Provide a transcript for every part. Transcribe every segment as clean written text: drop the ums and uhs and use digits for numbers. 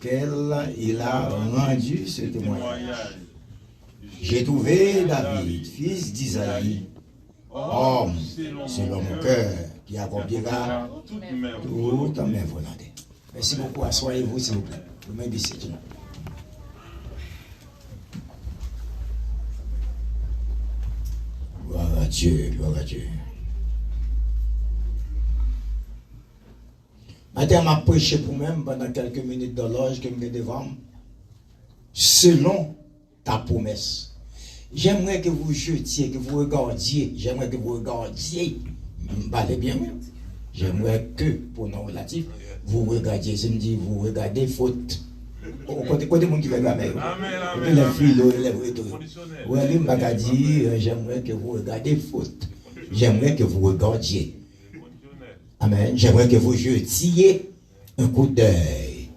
lequel il a rendu ce témoignage. J'ai trouvé David, fils d'Isaïe, homme selon mon cœur, qui accomplira toute mes volontés. Merci beaucoup. Assoyez-vous, s'il vous plaît. Vous m'aidez, c'est tout. Gloire à Dieu, gloire à Dieu. Maintenant, m'a prêché pour même pendant quelques minutes de l'âge que je me devant, selon ta promesse. J'aimerais que vous jetiez, que vous regardiez, parlez bien, j'aimerais que, pour non relatif, vous regardiez, je me dis, vous regardez faute. Côté monde qui fait la mer. Les philo, les rhétoriques. Oui, il m'a dit, j'aimerais que vous regardez faute. J'aimerais que vous regardiez. Amen. J'aimerais que vous jetiez un coup d'œil.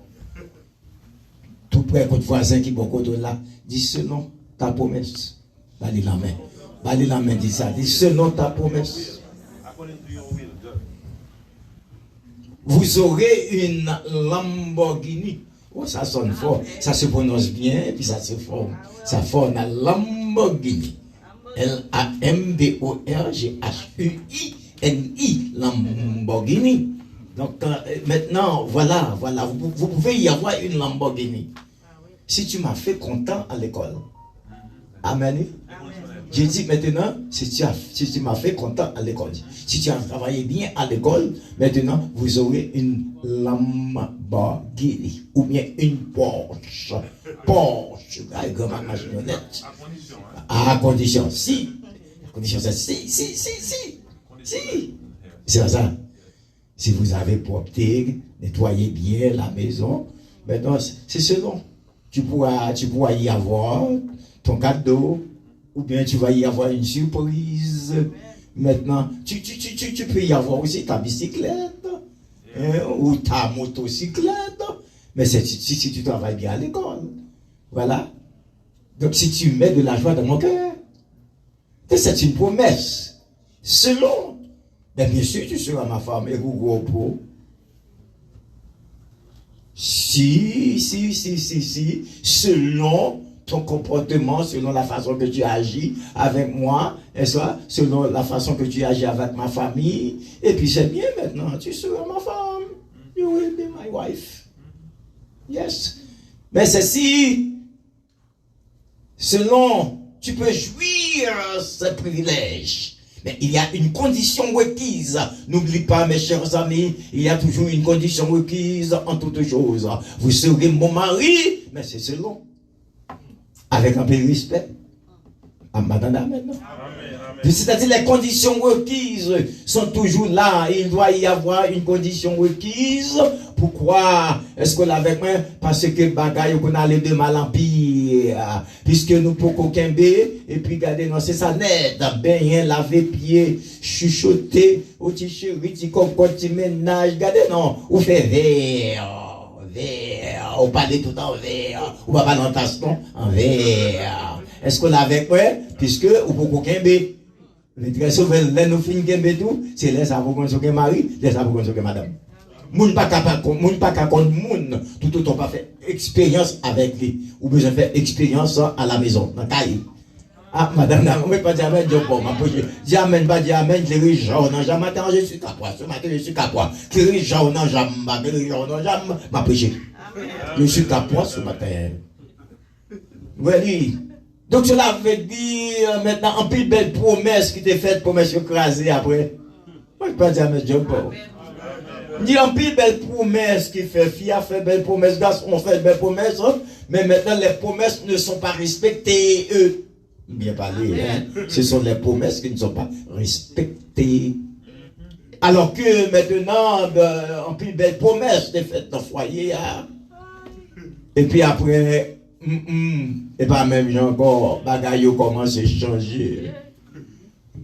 Tout près, votre voisin qui est bon côté là, dit selon ta promesse. Balez la main. Balez la main, dit ça. Dit selon ta promesse. Vous aurez une Lamborghini. Oh, ça sonne fort. Ça se prononce bien, puis ça se forme. Ça forme la Lamborghini. Lamborghini. Lamborghini. Donc, maintenant, voilà. Vous pouvez y avoir une Lamborghini. Si tu m'as fait content à l'école. Amen. J'ai dit maintenant, si tu m'as fait content à l'école, si tu as travaillé bien à l'école, maintenant vous aurez une Lamborghini ou bien une Porsche. Avec ma marionnette. À condition, si. À condition, si. C'est ça. Si vous avez propté, nettoyez bien la maison, maintenant c'est selon. Tu pourras y avoir ton cadeau, ou bien tu vas y avoir une surprise. Maintenant, tu peux y avoir aussi ta bicyclette, ou ta motocyclette, mais si tu travailles bien à l'école. Voilà. Donc si tu mets de la joie dans mon cœur, c'est une promesse. Selon, bien sûr tu seras ma femme et gros pro. Si, selon ton comportement, selon la façon que tu agis avec moi, et soit selon la façon que tu agis avec ma famille, et puis c'est bien maintenant, tu seras ma femme. You will be my wife. Yes. Mais ceci, selon, tu peux jouir ce privilège. Mais il y a une condition requise. N'oublie pas, mes chers amis, il y a toujours une condition requise en toutes choses. Vous serez mon mari, mais c'est selon. Avec un peu de respect. Amen. C'est-à-dire les conditions requises sont toujours là. Il doit y avoir une condition requise. Pourquoi est-ce qu'on l'avait moi? Parce que bagaille qu'on a les deux mal en pire. Puisque nous pouvons qu'aucun B. Et puis regardez, non, c'est ça net. Ben, laver pied, chuchoter, au petit chéri, petit cocotte, petit ménage. Regardez, non, ou fait verre. On parle tout en verre. On va pas dans tasse, non, en verre. Est-ce qu'on l'avait moi? Puisque, ou pouvons qu'aucun B. Les très souvent, les nous finissons qu'un tout, c'est les avocats qui sont mari, les avocats qui sont madame. Moun pas capable, moun pas capable, moun tout autant pas fait expérience avec lui, ou besoin faire expérience à la maison, dans caille. Ah madame, on ne pas dire amen, Dieu bon, ma poche. Dis amen, pas dire amen, cléry jaune, jamais matin je suis capois, ce matin je suis capois. Cléry jaune, jamais, cléry jaune, jamais, ma poche. Je suis capois ce matin. Oui. Donc cela veut dire maintenant en plus belle promesse qui t'est faite, promesse écrasée après. Moi je ne pas dire amen, Dieu bon. Il y a une belle promesse qui fait, fille a fait belle promesse, garçon fait belle promesse, mais maintenant les promesses ne sont pas respectées, eux. Bien parlé, hein? Ce sont les promesses qui ne sont pas respectées. Alors que maintenant, une plus belle promesse est faite dans le foyer, hein? Et puis après, et pas même encore, bagaille commence à changer.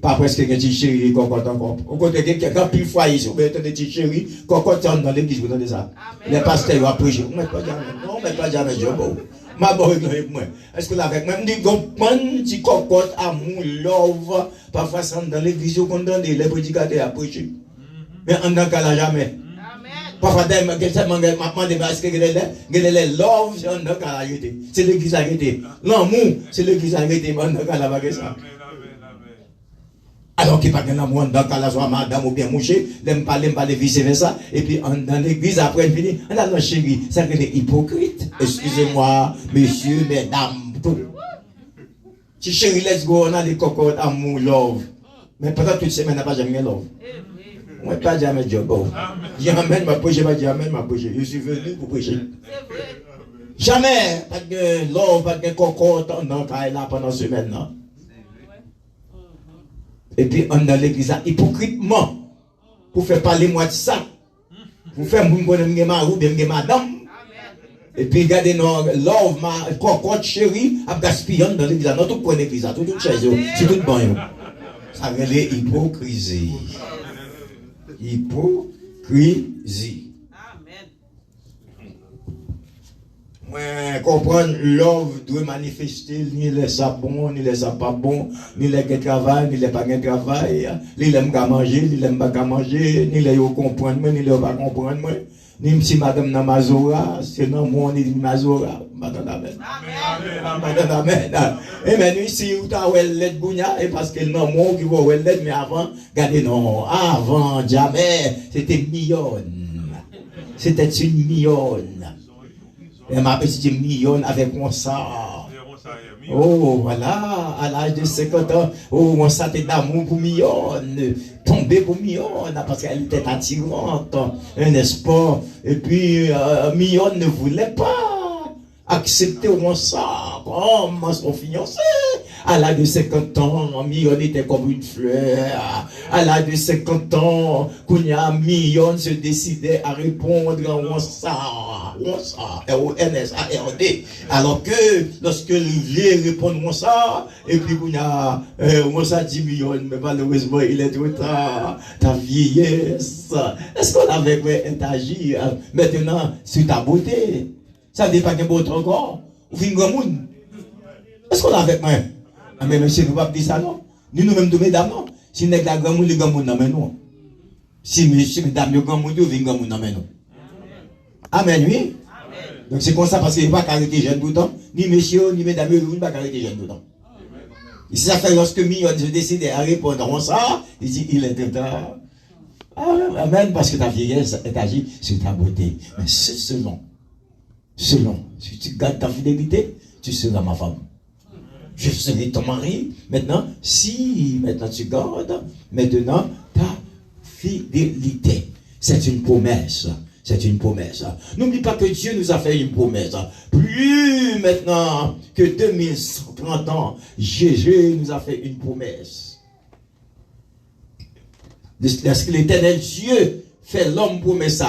Pas presque un petit chéri, cocotte encore. Au côté de quelqu'un, plus foyer, si vous mettez un petit chéri, cocotte dans l'église, vous donnez ça. Les pasteurs ont prêché. Non, mais pas jamais, Dieu bon. Ma bonne avec moi. Est-ce que là, avec moi, je dis, petit cocotte, amour, love, parfois, dans l'église, vous condamnez les prédicateurs à prêcher. Mais en tant cas, là, jamais. Parfois, tellement les love, c'est l'église arrêtée. L'amour, c'est l'église arrêtée. Alors qu'il n'y a pas d'amour dans la soit madame ou bien mouché, l'aime parler vice-versa. Et puis, dans l'église, après, il finit, on a notre chérie, ça c'est des hypocrites. Excusez-moi, messieurs, mesdames, tout. Si chérie, let's go, on a des cocottes, amour, love. Mais pendant toute semaine, on n'a pas jamais love. On n'a pas jamais job. Jamais ma prêcher, jamais ma prêcher. Je suis venu pour prêcher. Jamais, pas de love, pas de cocotte, on a là pendant la semaine. Et puis, on a l'église hypocritement pour faire parler moi de ça. Pour faire mon bonhomme marou, bien madame. Et puis, regardez, non, love, ma cocotte chérie, à gaspiller dans l'église. Non, tout pour l'église, tout chaise, c'est tout bon. Ça relève hypocrisie. Hypocrisie. Amen. Moi, comprendre, love doit manifester, ni les ça bon, ni les ça pas bon, ni les qui travaillent, ni les pas qui travaillent, ni les m'ga manger, ni les m'ga manger, ni les comprendre, ni les pas comprendre, ni si madame Namazora, c'est non moi, ni Mazora. Madame Amen. Madame Amen. Et maintenant, ici, où tu as ouellet Bounia, et parce que non, moi qui vois ouellet, mais avant, regardez, non, avant, jamais, c'était millionne. C'était une millionne. Et ma petite millionne avec mon sang. Oh, voilà, à l'âge de 50 ans, oh, mon sang était d'amour pour millionne. Tombé pour millionne, parce qu'elle était attirante, n'est-ce pas? Et puis, millionne ne voulait pas accepter mon sang comme son fiancé. À l'âge de 50 ans, Millionne était comme une fleur. À l'âge de 50 ans, Kounia Millionne se décidait à répondre à mon sang. R-O-N-S-A-R-D. Alors que, lorsque il voulait répondre mon sang, et puis Kounia, mon sang dit Millionne, mais malheureusement, il est trop tard. Ta vieillesse. Est-ce qu'on avait agi maintenant sur ta beauté? Ça ne dépend pas qu'il y a encore. Ou fin grand monde. Est-ce qu'on a avec moi? Ah, mais monsieur, nous ne pouvons pas dire ça, non? Nous-mêmes, nous, mesdames, non? Si nous avons grand monde, les grand monde, non? Si monsieur, mesdames, le grand monde, nous avons grand monde, non? Amen, oui? Donc c'est comme ça, parce qu'il n'y a pas caractère jeune tout le temps. Ni monsieur, ni mesdames, il n'y a pas caractère jeune tout le temps. Et c'est ça que lorsque Millionne se décide à répondre à ça, il dit, il est temps. Amen, parce que ta vieillesse est agie sur ta beauté. Mais c'est selon, si tu gardes ta fidélité, tu seras ma femme. Je serai ton mari. Maintenant, si maintenant tu gardes, maintenant ta fidélité. C'est une promesse. C'est une promesse. N'oublie pas que Dieu nous a fait une promesse. Plus maintenant que 2130 ans, Jésus nous a fait une promesse. Lorsque l'Éternel Dieu fait l'homme promesse,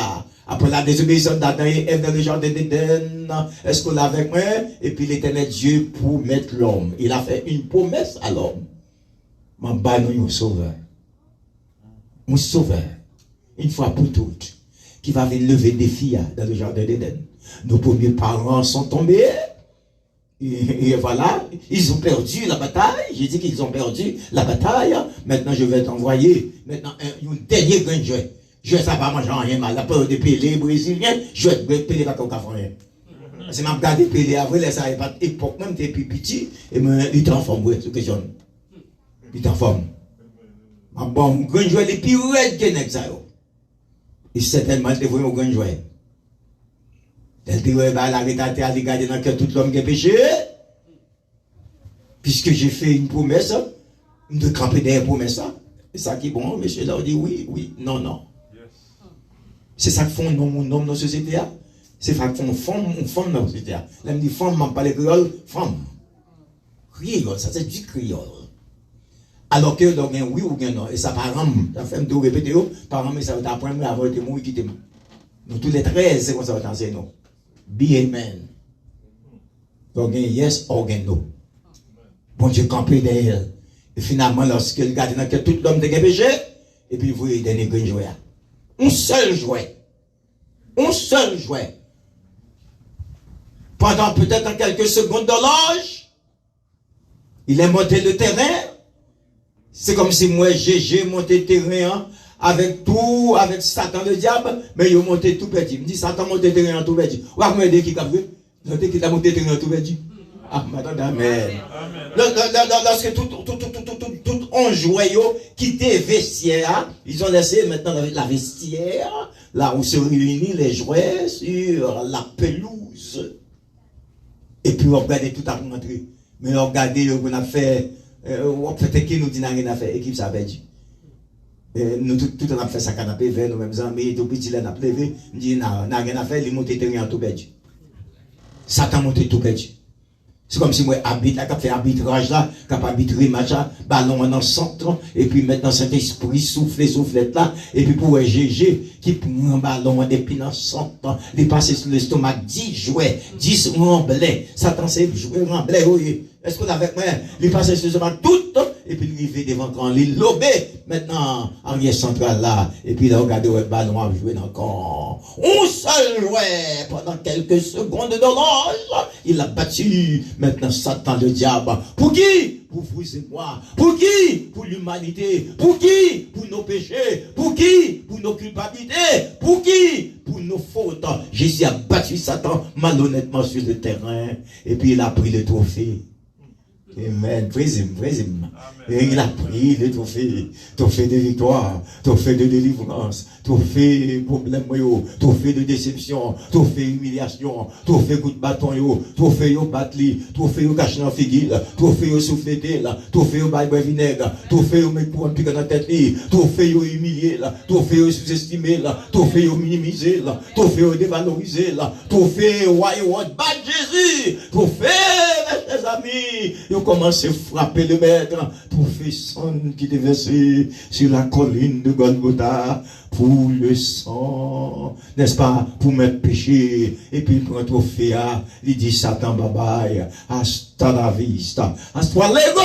après la désobéissance d'Adam et Ève dans le jardin d'Éden, est-ce qu'on l'a avec moi? Et puis l'Éternel Dieu promet l'homme. Il a fait une promesse à l'homme. Mon banon, sauveur. Mon sauveur. Une fois pour toutes. Qui va venir lever des filles dans le jardin d'Éden. Nos premiers parents sont tombés. Et voilà, ils ont perdu la bataille. J'ai dit qu'ils ont perdu la bataille. Maintenant, je vais t'envoyer maintenant un dernier grain de jouet. Je ne sais pas manger rien mal. La peur de Pelé, brésilien, je vais te Pelé pas comme rien. C'est m'a regardé Pelé après, ça n'est pas époque même, t'es plus petit, et il transforme, oui, c'est question. Il transforme. Bon, grain de jouet, les plus raides que n'est ça. Et certainement, tu vois, au grain de jouet. Elle dit, ouais, la réalité à regarder dans tout l'homme qui a péché. Puisque j'ai fait une promesse, de camper derrière promesse. Et ça qui est bon, monsieur là, on dit oui, oui, non, non. C'est ça que font nos dans la société. C'est ça que font femme dans la société. Là, me dit femme, je parle créole, femme. Créole, ça c'est du créole. Alors que, donc, oui ou bien non. Et ça, par exemple, ça fait me répéter, par exemple, ça va t'apprendre à avoir été mouillé qui t'aime. Nous, tous les 13, c'est comme ça, on t'enseigne, nous. Be amen. Donc, yes or no. Bon Dieu, campé derrière. Et finalement, lorsque le gardien a tout l'homme de péché, et puis vous lui donnez un jouet. Un seul jouet. Un seul jouet. Pendant peut-être quelques secondes de l'âge, il est monté le terrain. C'est comme si moi, j'ai monté le terrain avec tout, avec Satan le diable, mais ils ont monté tout petit. Me dit Satan monté terrain tout petit. Ou à combien qui a vu? Notez qu'il a monté terrain tout petit. Ah, madame, amen. Lorsque tout on jouait, quitté vestiaire, ils ont laissé maintenant la vestiaire, là où se réunissent les jouets sur la pelouse. Et puis on regardait tout à rentrer. Mais on regardait, on a fait, on fait qui nous dit n'a rien à faire, équipe ça avait dit. Nous tout on a fait ça canapé vers nous mêmes amis, tout petit là n'a plevé, me dit n'a rien à faire, il montait terrain tout perdu. Satan monté tout perdu. C'est comme si moi habite là, fait arbitrage là, cap arbitrer match là, ballon dans le centre, et puis maintenant cet esprit souffle là, et puis pour GG qui prend un ballon depuis dans le centre, il passe sur l'estomac 10 jouets, 10 remblais. Satan c'est jouer remblais, oui. Est-ce qu'on avec moi? Il passe sur l'estomac tout, et puis il arrive devant quand il lobé, maintenant arrière central là, et puis il a regardé le ballon à jouer dans le camp. On seul jouait pendant quelques secondes de l'ange, il a battu. Maintenant, Satan le diable. Pour qui? Pour vous et moi. Pour qui? Pour l'humanité. Pour qui? Pour nos péchés. Pour qui? Pour nos culpabilités. Pour qui? Pour nos fautes. Jésus a battu Satan malhonnêtement sur le terrain. Et puis il a pris le trophée. Amen. Praise-him. Et il a pris le trophée de victoire, trophée de délivrance, trophée problème, trophée de déception, trophée humiliation, trophée coup de bâton, trophée batli, trophée caché dans figuille, trophée souffleté, trophée bail vinaigre, trophée met pour un pic dans la tête, trophée humilié, trophée sous-estimé, trophée minimisé, trophée dévalorisé, trophée bat Jésus, trophée, mes amis, ils ont commencé à frapper le maître, trophée sang qui était versé sur la colline de Golgotha pour le sang, n'est-ce pas, pour mettre péché, et puis il prend un trophée, il dit Satan bye bye, hasta la vista, hasta luego,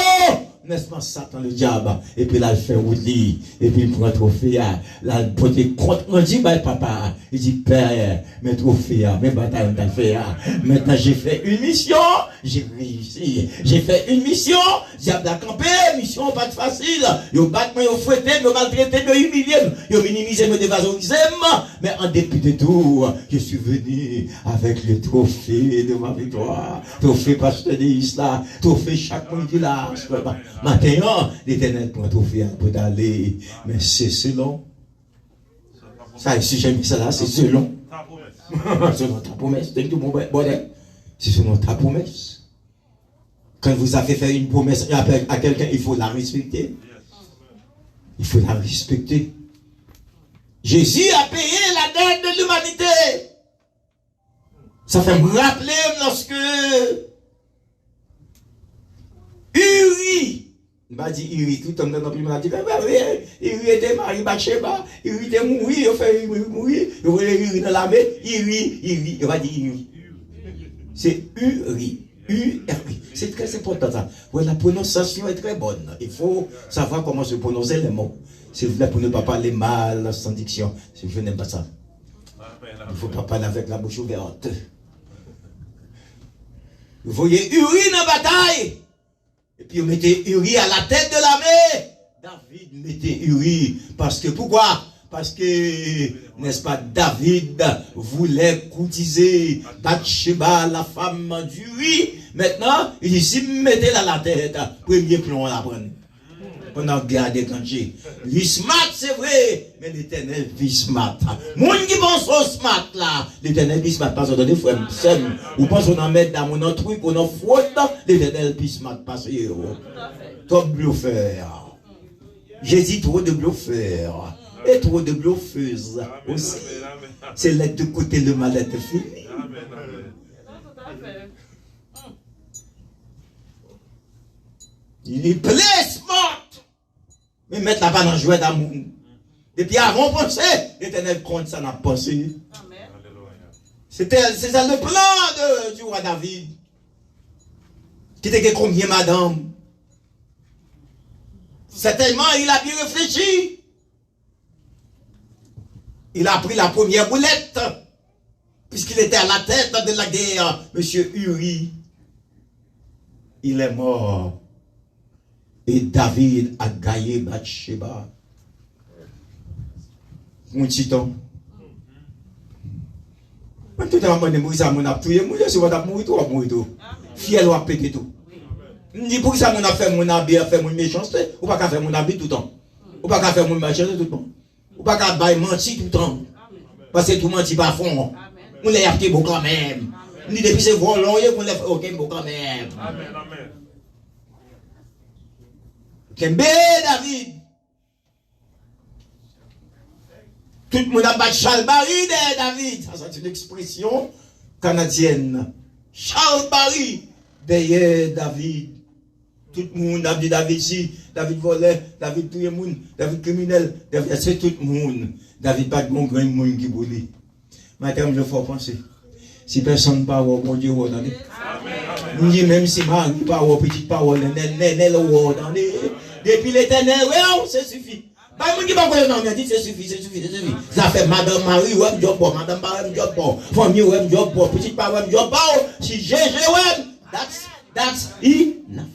n'est-ce pas, Satan le diable, et puis là il fait Woodley, et puis il prend un trophée, là il prend des comptes, on dit bah papa, il dit père, mes trophées, mes batailles t'as fait, maintenant j'ai fait une mission, j'ai réussi, j'ai fait une mission, diable a campé, mission pas de facile, yo battent moi, yo fouetté, yo maltraité, yo humilié, yo minimisé, yo dévalorisé, mais en dépit de tout, je suis venu avec le trophée de ma victoire, trophée pasteur de l'Isla, trophée chaque mois du là, maintenant, l'Éternel prend un trophée pour d'aller, mais c'est selon. Ça, si j'ai mis ça là, c'est selon. Selon ta promesse. C'est selon ta promesse. Quand vous avez fait une promesse à quelqu'un, il faut la respecter. Il faut la respecter. Jésus a payé la dette de l'humanité. Ça fait me rappeler lorsque Uri, il m'a dit Uri, tout le monde dans le m'a dit, Uri était marié, Bathsheba, Uri était mouru, il fait mourir, il voulait Uri dans la mer, Uri, il va dire Uri. C'est Uri. U-R-I. C'est très important ça. Ouais, la prononciation est très bonne. Il faut savoir comment se prononcer les mots. S'il vous plaît, pour ne pas parler mal, sans diction. Je n'aime pas ça. Il ne faut pas parler avec la bouche ouverte. Vous voyez Uri dans la bataille. Et puis vous mettez Uri à la tête de l'armée. David mettait Uri. Parce que pourquoi? Parce que, n'est-ce pas, David voulait courtiser Bathsheba, la femme d'Uri. Maintenant, il dit, si vous mettez là la tête, premier plan, on la prend. On a gardé quand j'ai. Lui smart, c'est vrai, mais l'Éternel vit smart. Moun qui pense au smart là, l'Éternel vit smart, parce que des frères, ou pense qu'on en met dans mon truc, on en faute, l'Éternel vit smart, parce que, trop de bluffeurs. J'ai dit trop de bluffeurs. Et trop de bluffeuses aussi. C'est là de côté le mal est fini. Il est plein smart. Mais mettre la balle en jouet d'amour. Et puis avant de penser, l'Éternel compte ça n'a pas pensé. C'est ça le plan du roi David. Qui était combien madame? Certainement il a bien réfléchi. Il a pris la première boulette, puisqu'il était à la tête de la guerre, monsieur Uri. Il est mort. Et David a gagné Bathsheba. Mon titan. Quand tu as demandé ça, mon a tué, moi, si on a mouru, tu vas mourir tout. Fiel ou a pété tout. Je dis pour ça, mon a fait mon habit, a fait mon méchanceté, ou pas qu'à faire mon habit tout le temps. Ou pas qu'à faire mon méchanceté tout le temps. Ou pas qu'à bailler mentir tout le temps. Parce que tout menti pas fond. On l'a acheté beau quand même. Ni depuis c'est volant, on l'a fait ok beau quand même. Amen, amen. Kembe David. Tout le monde a battu Charles Barry de David. Ça c'est une expression canadienne. Charles Barry derrière David. Tout le monde a dit David si, David volait, David tuait le monde, David criminel, David c'est tout le monde. David pas de bon grand monde qui boule. Maintenant je faut penser. Si personne ne parle, bon Dieu, vous entendez? Nous disons même si Marie parle, petite parole, depuis l'éternel, oui, c'est suffit. Pas de qui va voir non, mais dit c'est suffit, c'est suffit, c'est suffit. Ça fait Madame Marie, ouais, job bon, Madame Marie, job bon, famille, ouais, job bon, petite parole, job bon, si GG, ouais, that's enough.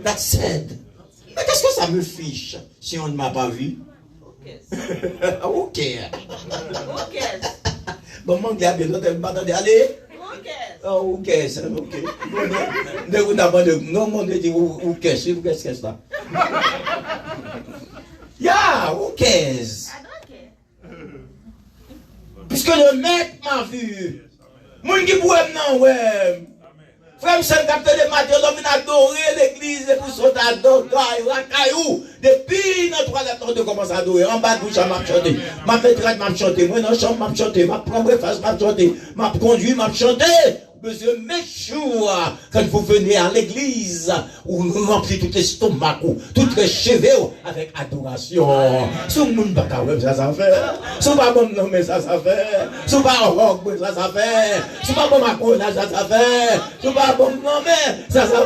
That's said. Mais qu'est-ce que ça me fiche si on ne m'a pas vu? Ok. Bon, mon gars, bien, tu m'attendais, allez. Oh, ok, c'est ok. Non, mon Dieu dit, ok, qu'est-ce que c'est ça? Yeah, ok. Puisque le mec m'a vu. Mon qui pouvait non, ouais. Frère, c'est le capteur de Matthieu, l'homme a adoré l'église, et pour sauter à la caillou. Depuis notre 3 heures, de commencer à adorer. En bas de bouche, m'a chanté. Ma maîtresse m'a chanté. Moi, dans la chambre, m'a chanté. Ma première face, m'a chanté. Ma conduit, m'a chanté. Monsieur Méchoua, quand vous venez à l'église, où vous remplissez tout l'estomac, toutes les cheveux avec adoration. Si vous ne pas ça fait. Si vous ne pas nommer ça fait. Si vous ne pas rock, ça fait. Si vous ne pas macron, ça fait. Si vous ne pas nommer, ça fait.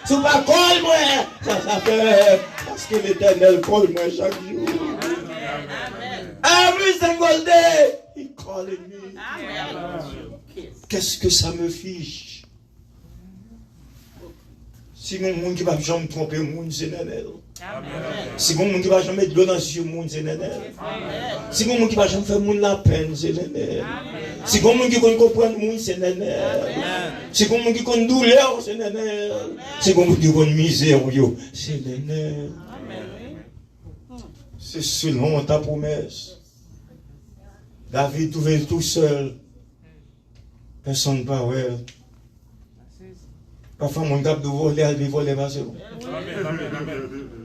Si vous ne pas colle, ça fait. Parce que l'Éternel colle moi chaque jour. Every single day, he calling me. Qu'est-ce que ça me fiche? Si mon monde qui va jamais me tromper, mon c'est nénel. Si mon monde qui va jamais être dans sur mon c'est nénel. Si mon monde qui va jamais faire mon la peine, c'est nénel. Si mon monde qui comprend mon c'est nénel. Si mon monde qui connaît douleur, c'est nénel. Si mon monde qui connaît misère, c'est nénel. C'est selon ta promesse. David trouvait tout seul. Personne ne parle. Parfois, mon gars de voler, il vole, c'est bon.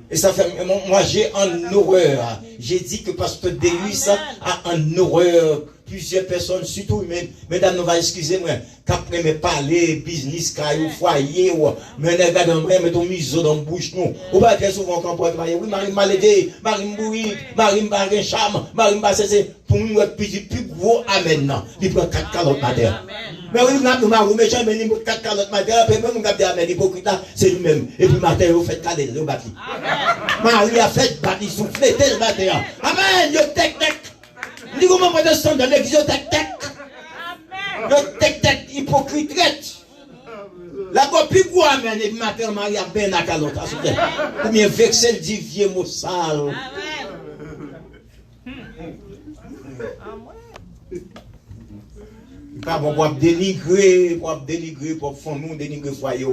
Et ça fait, moi j'ai en horreur. J'ai dit que Pasteur Deus a en horreur plusieurs personnes, surtout, mesdames, nous va excusez-moi, qu'après me parler, business, caillou, foyer, mais regardez, mais ton miso dans la bouche, nous. Ou pas très souvent quand on peut marier, oui, Marie m'a aidé, Marie m'bouille, Marie m'a un charme, Marie m'a cessé, pour nous, petit, plus gros, amen, non. Il prend 4 calottes matin. Mais oui, nous m'avons méchant, mais il prend 4 calottes matin, après, même, on a dit, amen, hypocrite, c'est lui-même. Et puis, matin, vous faites caler, vous battez. Marie a fait battre, souffler, tel matin. Amen, yo, tec. Dis comment on descend dans l'église, tec. Le tec, hypocrite. La copie quoi, mais le matin, Marie a bien à calotte. Ou bien vexé le dit vieux mot sale. Pas bon pour dénigrer, pour fond nous dénigrer foyer.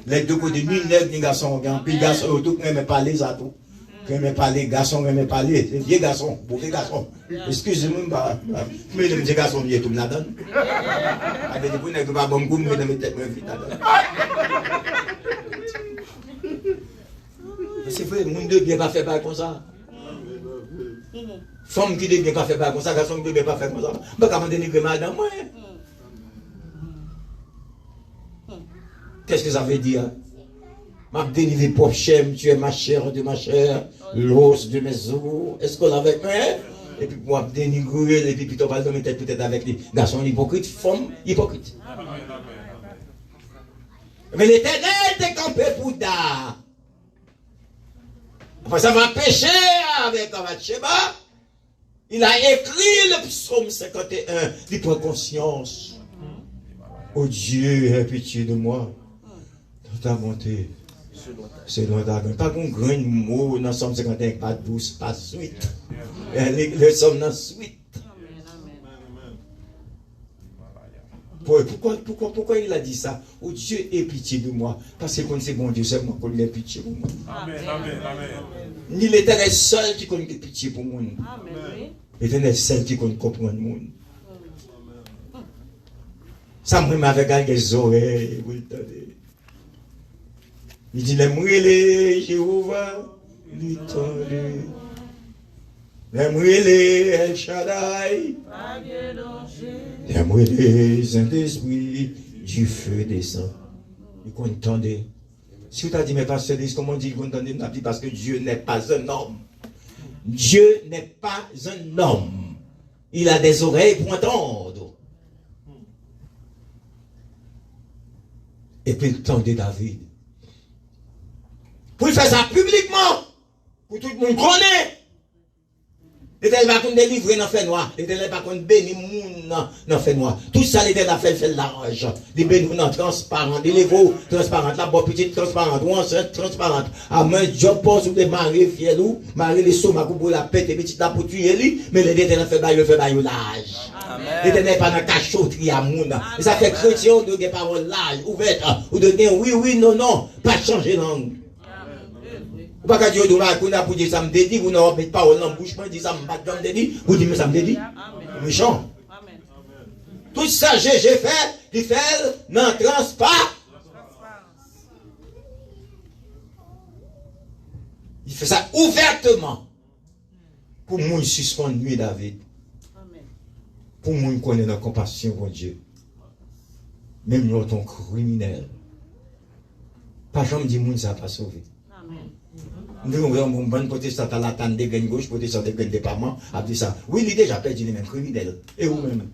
Les deux côtés, ni nègre ni garçon, puis garçon, tout le monde parler ça tout. Même parler, garçon, même parler, c'est vieux garçon, mauvais garçon. Excusez-moi, mais les garçons viennent tout la donne. Avec des bonnets, pas bon goût, mais dans mes têtes, vite la donne. C'est vrai, monde de bien pas fait pas comme ça. Femme qui ne bien pas fait pas comme ça, garçon qui ne bien pas fait comme ça. Mais comment dénigrer madame, moi? Qu'est-ce que ça veut dire? M'a délivré pour chair, tu es ma chair de ma chair, l'os de mes os. Est-ce qu'on avec moi? Et puis moi dénigrer, et puis plutôt pas dans mes têtes peut-être avec les garçons hypocrites, femmes hypocrites. Mais l'Éternel était campé pour da. Enfin, ça va pécher avec Bathsheba. Il a écrit le psaume 51. Il prend conscience. Oh Dieu, aie pitié de moi. Dans ta bonté. Selon ta grandeur. Pas qu'on grand mot dans Somme 51, pas douce, pas suite. Le somme dans suite. Pourquoi il a dit ça? Oh Dieu, aie pitié de moi. Parce que quand c'est bon Dieu, c'est moi qui ai pitié pour moi. Amen. Ni l'Éternel seul qui connaît pitié pour moi. L'Éternel seul qui connaît comprendre le monde. Ça me m'avait gagné les oreilles. Il dit, les mouillés, Jéhovah, lui tendu. Les mouillés, El Shaddai. Les mouillés, Saint-Esprit, du feu descend. Il contendait. Si tu as dit, mais pasteur, comment on dit qu'il contendait? On a dit parce que Dieu n'est pas un homme. Dieu n'est pas un homme. Il a des oreilles pour entendre. Et puis il tendait David. Pour faire ça publiquement. Pour tout le monde connaît. L'Éternel va délivrer dans le fait noir. L'Éternel va bénir le monde dans le fait noir. Tout ça, l'Éternel a fait large. Les bénir dans transparent. Les lévaux transparentes. La bonne petite transparente. Ou enceinte transparente. À main, job pense ou des maris fiers ou maris les sommes pour la pète et petite la pour tuer lui. Mais l'Éternel fait bailler l'âge. L'Éternel n'est pas dans la cachotterie à monde. Et ça fait chrétien de des paroles l'âge ouverte. Ou de dire oui, non. Pas changer langue. Vous ne pouvez pas dire pour dire ça me dédie, vous n'avez pas parole dans la bouche, vous dites ça me dédie, vous dites mais ça me dédie. Méchant. Tout ça, j'ai fait, il fait, n'entrance pas. Il fait ça ouvertement. Pour moi, il suspend nuit David. Pour moi, il connaît la compassion pour Dieu. Même nous, ton criminel. Pas jamais dit que ça va pas sauver. Nous avons un bon protestant à la tente des gains gauche, protestant des gains département, a dit ça. Oui, il a déjà perdu les mêmes criminels. Et vous-même.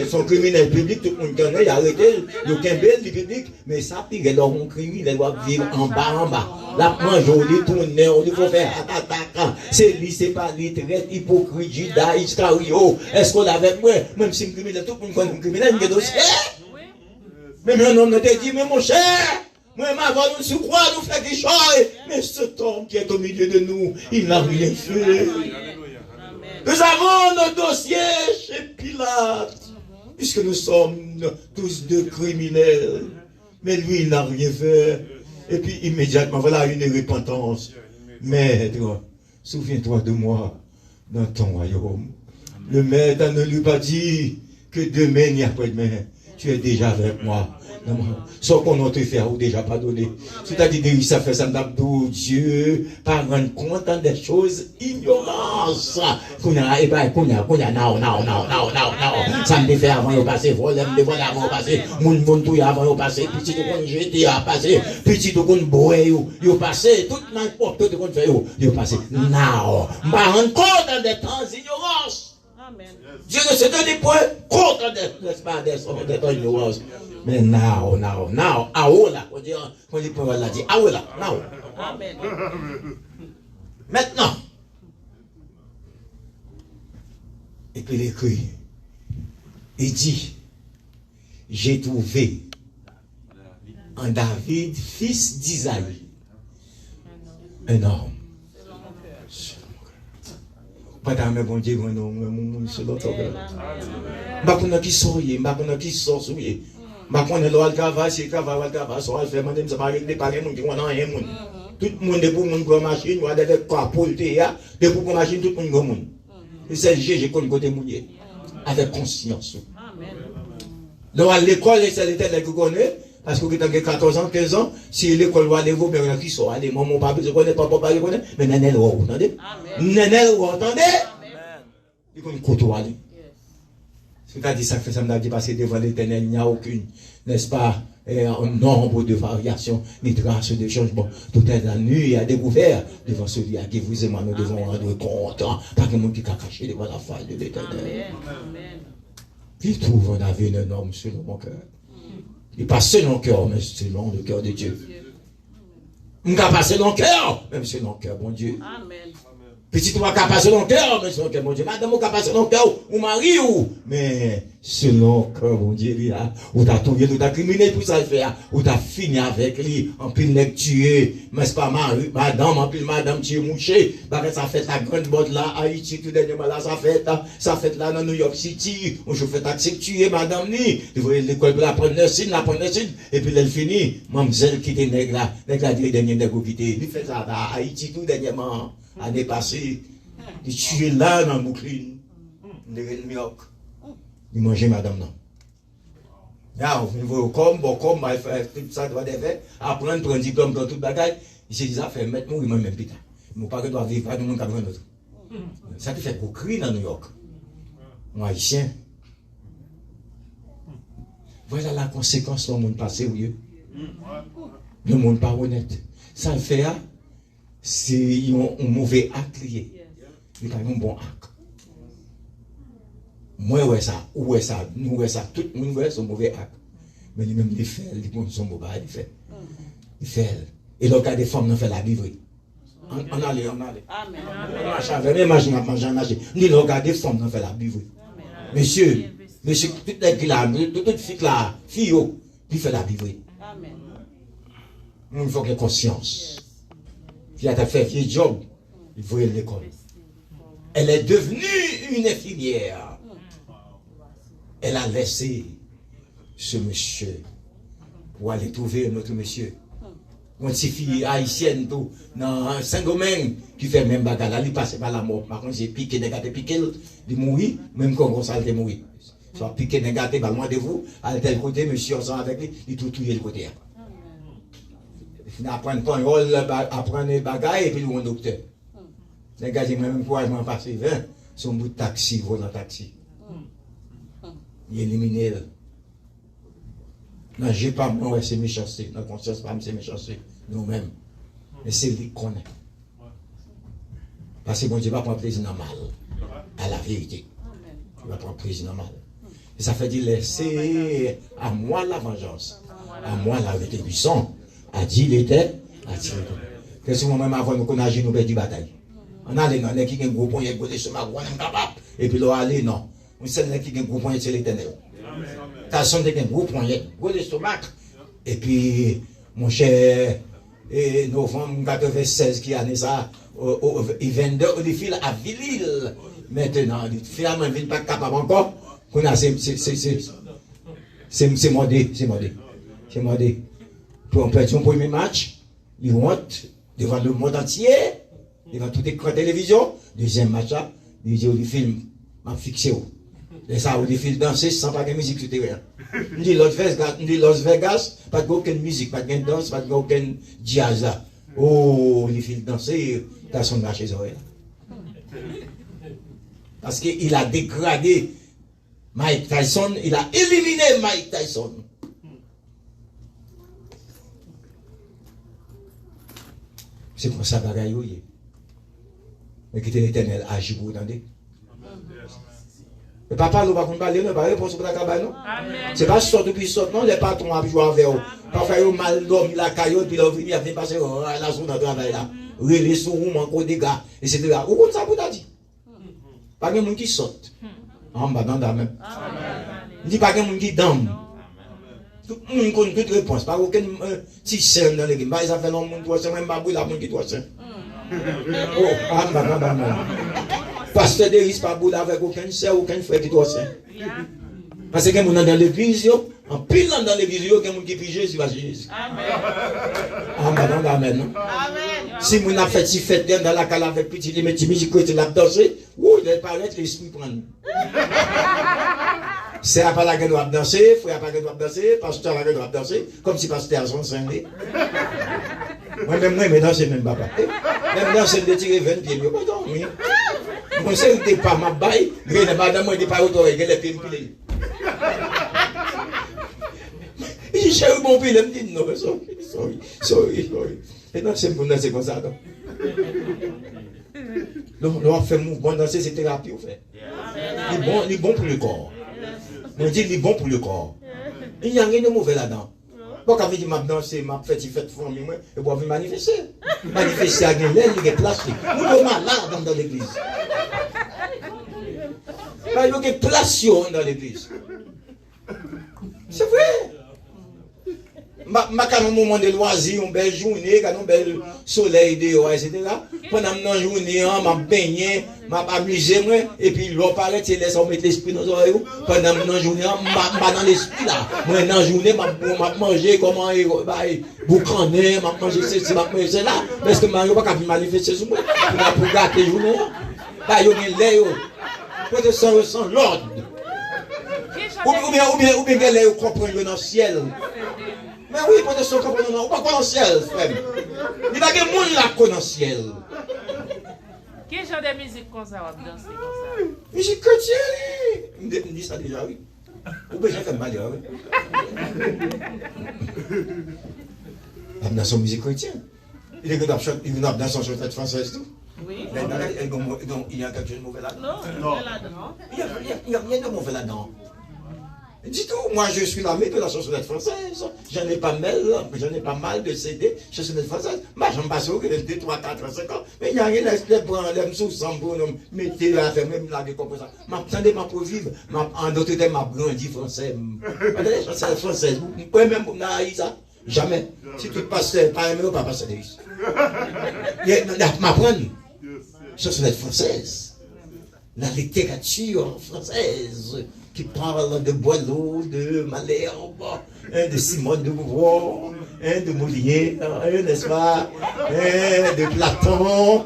Son criminel public, tout le monde connaît, il a arrêté, il a quimblé le public, mais ça, il est dans mon criminel, il doit vivre en bas. La mange, on lui tourne, on lui faut faire attaque. C'est lui, c'est pas lui, traite, hypocrite, Judas, Iscario. Est-ce qu'on l'avait moi? Même si un criminel, tout le monde connaît un criminel, il y a dossier. Mais un homme te dit, mais mon cher, moi, ma voix nous croit, nous fait des choses. Mais cet homme qui est au milieu de nous, il n'a rien fait. Nous avons nos dossiers chez Pilate, puisque nous sommes tous deux criminels. Mais lui, il n'a rien fait. Et puis, immédiatement, voilà une repentance. Maître, souviens-toi de moi dans ton royaume. Le maître ne lui a pas dit que demain ni après-demain, tu es déjà avec moi. Sans qu'on te fait ou déjà pardonné. C'est-à-dire, ça fait ça d'abdou, Dieu, pas rendre compte des choses, ignorance. Qu'on a, ça me fait avant de passer, volem de voler avant de passer, moun tout avant de passer, petit tout qu'on jeté à passer, petit tout qu'on boue, yo passé, tout n'importe tout qu'on fait, yo passé. Now, pas rendre compte des temps d'ignorance. Dieu ne se donne point compte des temps d'ignorance. Mais now, aola, on dit pour la dire, aola, now. Amen. Maintenant. Et puis il écrit, il dit, j'ai trouvé en David, fils d'Isaïe, un homme. Pas d'un bon Dieu, mon selon ton cœur. Pas qu'on a qui souriait, pas qu'on a qui souriait. Ma connaît l'oral travail, c'est travail, so elle fait madame ça va régler par les monde qui ont rien monde. Tout le monde pour monde grand machine, ou avec quoi polter ya, de pour grand machine tout le monde grand monde. Et c'est j'ai connait côté mouillé avec conscience. Amen. Donc à l'école c'est l'état qui connaît parce que quand 14 ans, 15 ans, si l'école va aller vous mais qui sont allez maman papa je connais papa pas connaît mais nanel vous entendez? Nanel vous entendez? Il connait côtoyer. C'est-à-dire, ça fait ça me dit parce que devant l'Éternel, il n'y a aucune, n'est-ce pas, un nombre de variations, ni traces de changements. Tout est la nuit à découvert devant celui à qui vous et moi nous devons rendre compte. Pas que monde qui a caché devant la faille de l'Éternel. Il trouve en David un homme selon mon cœur. Il pas selon le cœur, mais selon le cœur de Dieu. Il ne pas selon le cœur, même selon le cœur, bon Dieu. Amen. Petit toi qui a passé dans le cœur, mais selon le cœur, mon Dieu. Madame, qui a passé dans le cœur, ou mari, ou. Mais selon le cœur, mon Dieu, ou t'as tout, ou t'as criminé tout ça, ou t'as fini avec lui, en pile nèg tué, mais c'est pas madame, en pile madame tué mouché, parce que ça fait la grande botte là, Haïti, tout dernièrement là, ça fait là dans New York City, où je fais taxi tué, madame ni, vous voyez l'école pour la prendre nursing, et puis elle finit, mademoiselle qui était nèg là, dit dernier nèg qui était, il fait ça à Haïti tout dernièrement. Année passée, il tuait là dans Brooklyn, de New York. Il mangeait madame non. Là, il faut comme, tout ça doit être fait, apprendre, prendre diplôme dans toute bagaille. Il s'est dit ça fait mettre moi, même putain. Mon père doit vivre, pas tout le monde qui a besoin d'autre. Ça qui fait qu'on crie dans New York. Moi, haïtien. Voilà la conséquence du monde passé, oui. Le monde pas honnête. Ça le fait, c'est un mauvais acte lié. Il n'y a pas un bon acte. Moi, ouais ça, ouais ça, nous, ouais ça, tout le monde ouais son mauvais acte. Mais lui-même, il fait, il son mauvais acte, il fait. Il fait. Et le cas des femmes, on fait la vivre. On allait. Amen. Imagine, ni le cas des femmes, on fait la vivre. Monsieur, toute la fille là, fille, il fait la vivre. Il faut qu'il y ait conscience. Puis elle a fait un job, il faut aller à l'école. Elle est devenue une infirmière. Elle a laissé ce monsieur pour aller trouver un autre monsieur. Une petite fille haïtienne dans Saint-Domingue qui fait même bagarre, elle passe par la mort. Par contre, j'ai piqué, il mourit, même quand ça a mourir. Soit piqué, négatif, loin de vous, à tel côté, monsieur ensemble avec lui, il tout le côté. Il apprend pas un rôle, apprendre des bagailles et puis il est un docteur. Les gars disent même quoi, je m'en passe 20, son bout de taxi, volant taxi. Il élimine. Non, j'ai pas moi, c'est méchanceté. Notre conscience, pas c'est méchanceté. Nous-mêmes. Mais c'est lui qu'on est. Parce que bon Dieu va prendre plaisir dans le mal. À la vérité. Il va prendre plaisir dans le mal. Et ça fait dire laisser à moi la vengeance. À moi la rétribution. A dit l'était, a dit l'était. Que si moi-même avant nous connaissons, nous perdons la bataille. On a les gens qui ont un gros point, qui ont un capable. Et puis là, allez, non. On sait qui ont un gros point, c'est l'éternel. T'as son un gros point, gros estomac. Et puis, mon cher, novembre 96, qui a né ça, il 22, il file à Villil. Maintenant, il fait à il pas capable encore. C'est modé. Pour perdre son premier match, il honte devant le monde entier, devant tout écran de télévision. Deuxième match, il dit au film, m'a fixé. Et ça, il fait danser sans pas de musique sur le terrain. Il dit Las Vegas, pas d'aucune musique, pas de danse, pas d'aucun jazz. Oh, il fait danser, t'as son match les oreilles. Parce qu'il a dégradé Mike Tyson, il a éliminé Mike Tyson. C'est pour ça que mais qui était l'éternel agit pour vous entendez. Le papa nous va parler, nous va répondre pour la cabane. C'est pas sorte depuis sorte, non, les patrons ont joué avec eux. Parfois, ils ont mal dormi la caillotte, puis ils ont venu, ils ont passé la zone de travail là. Relais sur room, encore des gars, etc. Où comme ça, vous t'as dit? Pas de monde qui saute. En bas, dans la même. Il dit pas de monde qui dame. Tout le monde connaît toute réponse. Pas aucun petit scène dans l'église. Ils ont fait un monde, même pas la monde qui doit se. Oh, pasteur de risque pas boule avec aucun sœur, aucun frère qui doit se. Parce que nous dans l'église, en pile dans l'église, il y a quelqu'un qui prie Jésus, va Jésus. Amen. Amen. Si vous avez fait si fête dans la cale avec petit, les petits musiques, il a dansé, ou il paraît l'esprit prendre. C'est à pas la gueule doit danser, frère pas la gueule doit danser, pasteur la gueule doit danser, comme si pasteur son cinglé. Moi-même, mais danser même papa. Même danser de tirer 20 pieds, je pas dormir. Moi, c'est que pas ma baille, mais madame, moi, je pas auto, elle est pimpilée. Il dit, chérie, mon pile, elle me dit, non, sorry. Et non, c'est pour danser comme ça, non. Donc, on fait mouvement, danser, c'est thérapie, on fait. Il est bon pour le corps. On dit, il est bon pour le corps. Il n'y a rien de mauvais là-dedans. Bon, quand je dis, je danse, je fais fête famille, et je vais manifester. Manifester à l'aile, il y a place. Nous sommes malades dans l'église. Il y a des places dans l'église. C'est vrai. Quand un moment de loisir, une belle journée, quand un bel soleil dehors, etc. Pendant une journée, je baigné, je m'amuse, et puis l'eau paraît, tu laisses mettre l'esprit dans les oreilles. Pendant une journée, je suis dans l'esprit là. Moi, dans la journée, je mange comment boucaner, je mange ceci, je mange cela. Parce que je ne peux pas manifester sur moi. Pour gâter la journée. Il y a des lèvres. Pour sans l'ordre. Ou bien les lèvres comprennent dans le ciel. Mais oui, pour te sauver, on va pas dans le ciel, frère. Il y a des gens là dans le ciel. Quel genre de musique comme ça, on danse comme ça? Musique chrétienne. Je me dis ça déjà, oui. Ou bien j'ai fait mal, oui. Il dans son musique chrétienne. Il est dans son chanteur française, tout. Oui. Il y a quelque chose de mauvais là-dedans. Non. Il n'y a rien de mauvais là-dedans. Du tout, moi je suis l'armée de la chansonnette française. J'en ai pas mal de CD chansonnette française. Moi j'en passe au 2, 3, 4, 5 ans. Mais il n'y a rien à prendre les sous sans pour nous mettre à faire même la décomposition. M'attendez ma pour vivre. En d'autres termes, m'a grandi français. Les chansonnettes françaises, vous pouvez même ça? Jamais. Si tu passes par un pas passer de isso. M'apprendre. Chansonnette française. La littérature française. Qui parle de Boileau, de Malherbe, de Simone de Beauvoir, de Molière, n'est-ce pas, de Platon,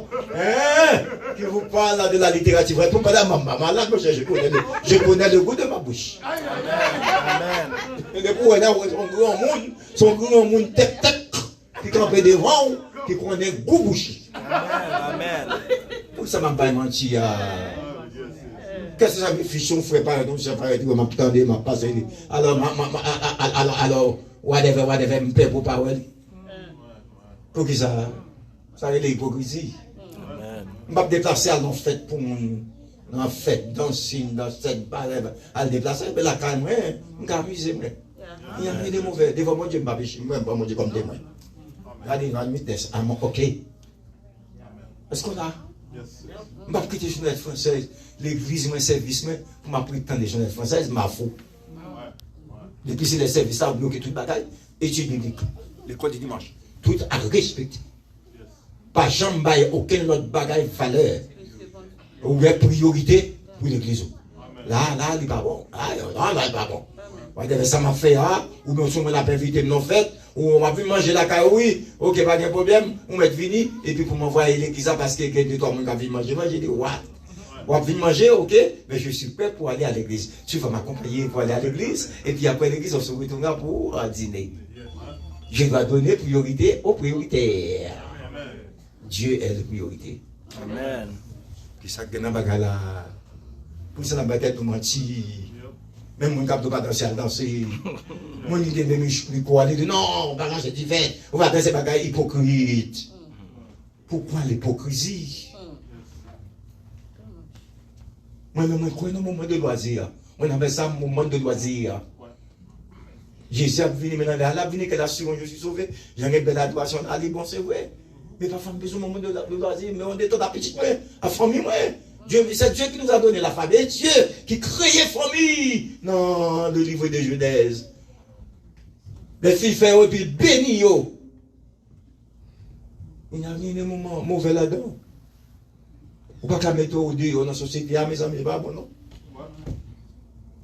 qui vous parle de la littérature. Pour pas la maman, là, je connais le goût de ma bouche. Amen. Et depuis, son grand monde tête, qui campe devant, qui connaît le goût bouche. Amen. Pour ça, je ne vais pas mentir. Qu'est-ce que ça me fiche, on fait pas, donc ça paraît tout, m'attendez, m'a passé. Alors, whatever, me paie pour parole. Pour qui ça? Ça est l'hypocrisie. Je vais me déplacer à l'enfête pour mon. En fait, dans cette barre, à le déplacer, mais la calme, je vais m'amuser. Il n'y a rien de mauvais. Devant mon Dieu, je ne vais pas mon Dieu comme témoin. Allez, dans la vitesse, à mon ok. Est-ce qu'on a? Je ne vais pas quitter les journalistes françaises, l'église, mon service, pour m'apprendre tant des journalistes françaises, ma faute. Depuis que les services ont bloqué toute bataille, études bibliques, l'école du dimanche, tout à respecter. Pas jamais aucun autre bagaille valeur ou priorité pour l'église. Là, il n'est pas bon. Là, il n'est pas bon. Ça m'a fait, ou bien on m'a invité, non fait, ou on m'a vu manger la caille, oui, ok, pas de problème, on m'a venu, et puis pour m'envoyer l'église parce que quelqu'un de toi, on m'a vu manger, moi j'ai dit, ouais. On va venir manger, ok, mais je suis prêt pour aller à l'église. Tu vas m'accompagner pour aller à l'église, et puis après l'église, on se retournera pour dîner. Je dois donner priorité aux prioritaires. Dieu est la priorité. Amen. Qui ça que n'a pas là. Pour ça, n'a pas tête pour mentir. Même mon cap de pas danser à danser. Mon idée de me pour aller dire non, bagage c'est divin. On va danser bagage hypocrite. Pourquoi l'hypocrisie? Moi-même, je crois dans un moment de loisir. On appelle ça un moment de loisir. Jésus a venu maintenant, là, venu que l'assurance, je suis sauvé. J'en ai belle adoration, allez, bon, c'est vrai. Mais pas femme besoin d'un moment de loisir, mais on est tout à petit, à famille, c'est Dieu qui nous a donné la famille. C'est Dieu qui créait famille dans le livre de Genèse. Les filles font et puis béni. Il n'y a rien de moment mauvais là-dedans. Ou pas qu'à mettre au dehors dans la société, mes amis, pas bon, non?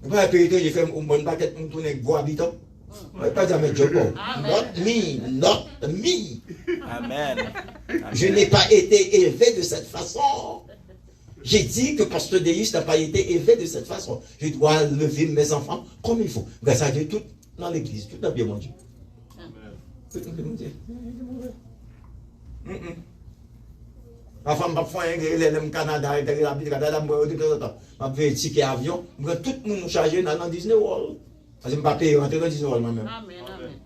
Pas la vérité, j'ai fait une bonne baguette pour tourner avec vos habitants. Pas dire avec Dieu. Not me. Amen. Je n'ai pas été élevé de cette façon. J'ai dit que Pasteur Deus n'a pas été élevé de cette façon. Je dois lever mes enfants comme il faut. Grâce à Dieu, tout dans l'église, tout dans bien mon Dieu. Tout dans bien mon Dieu. Ma femme m'a fait un Canada, et la Canada, m'a fait un ticket avion. Tout le monde chargé dans Disney World. Parce que je ne peux pas payer rentrer dans Disney World moi-même.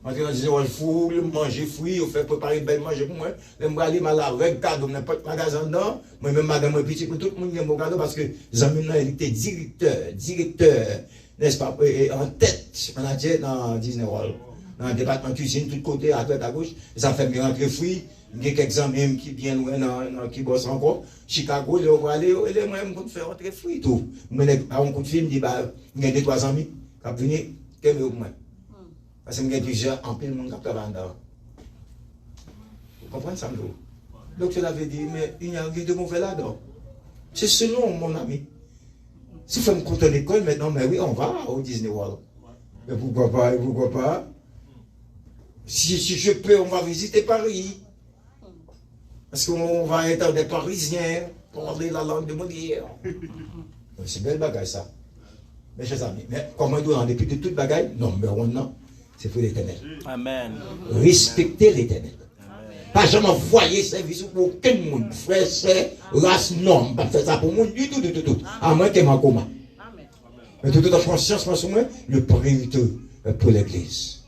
Rentrer dans Disney World, foule, manger fruits, on fait préparer belle manger pour moi. Je vais aller mal avec cadeau, n'importe quel magasin dedans. Moi-même, madame, moi, petit, pour tout le monde qui a mon cadeau parce que Zamina, il était directeur, n'est-ce pas, en tête, manager dans Disney World. dans le département cuisine, tout côté, à droite, à gauche. Ça fait me rentrer fruits. Il y a quelques amis qui viennent loin, qui bossent encore. Chicago, ils vont aller, et moi, je faire rentrer fruits, tout. Moi, un coup de fil, il y a 2-3 amis qui viennent venir, qui viennent moi. Parce que il y a déjà en pile, mon capteur là. Vous comprenez ça, donc, je l'avais dit, mais il y a rien de mauvais là-dedans. C'est selon mon ami. Si vous me compter l'école, maintenant, mais oui, on va au Disney World. Mais pourquoi pas? Si je peux, on va visiter Paris. Parce qu'on va être des Parisiens pour parler la langue de Molière. C'est belle bagaille, ça. Mes chers amis, mais comment nous, en dépit de toute bagaille, non, mais non, c'est pour l'Éternel. Amen. Respectez l'Éternel. Pas jamais envoyer service pour aucun monde. Frère, c'est race, non. Pas faire ça pour moi du tout. À moins qu'il m'en coma. Mais tout en conscience, moi, sur moi, le priorité pour l'église.